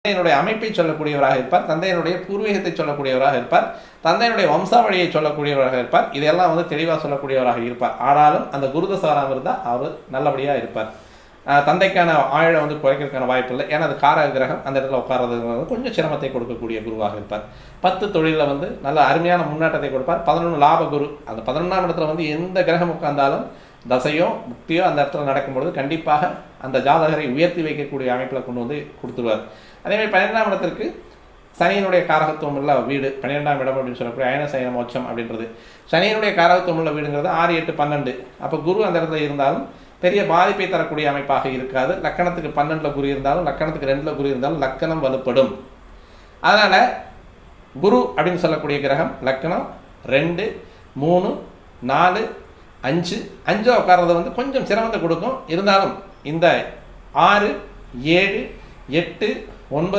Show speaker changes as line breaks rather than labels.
தந்தையினுடைய அமைப்பை சொல்லக்கூடியவராக இருப்பார், தந்தையினுடைய பூர்வீகத்தை சொல்லக்கூடியவராக இருப்பார், தந்தையினுடைய வம்சாவளியை சொல்லக்கூடியவராக இருப்பார். இதெல்லாம் தெளிவாக சொல்லக்கூடியவராக இருப்பார். ஆனாலும் அந்த குருதசாரம் இருந்தால் அவர் நல்லபடியாக இருப்பார். தந்தைக்கான ஆழை குறைக்கிறதுக்கான வாய்ப்பு இல்லை. ஏன்னா அது காரக கிரகம், அந்த இடத்துல உட்கார்றது கொஞ்சம் சிரமத்தை கொடுக்கக்கூடிய குருவாக இருப்பார். 10 தொழிலில் நல்ல அருமையான முன்னேற்றத்தை கொடுப்பார். 11 லாப குரு. அந்த 11ஆம் இடத்துல எந்த கிரகம் உட்கார்ந்தாலும் தசையோ முக்தியோ அந்த இடத்துல நடக்கும்பொழுது கண்டிப்பாக அந்த ஜாதகரை உயர்த்தி வைக்கக்கூடிய அமைப்பில் கொண்டு கொடுத்துருவார். அதேமாதிரி 12ஆம் இடத்திற்கு சனியினுடைய காரகத்துவம் உள்ள வீடு 12ஆம் இடம் அப்படின்னு சொல்லக்கூடிய அயன சயன மோட்சம் அப்படின்றது. சனியினுடைய காரகத்துவம் உள்ள வீடுங்கிறது 6, 8, 12. அப்போ குரு அந்த இடத்துல இருந்தாலும் பெரிய பாதிப்பை தரக்கூடிய அமைப்பாக இருக்காது. லக்கணத்துக்கு 12ல் குரு இருந்தாலும், லக்கணத்துக்கு 2ல் குரு இருந்தாலும் லக்கணம் வலுப்படும். அதனால் குரு அப்படின்னு சொல்லக்கூடிய கிரகம் லக்கணம் 2, 3, 4, 5 உட்கார்றது கொஞ்சம் சிரமத்தை கொடுக்கும். இருந்தாலும் இந்த 6, 7, 8, 9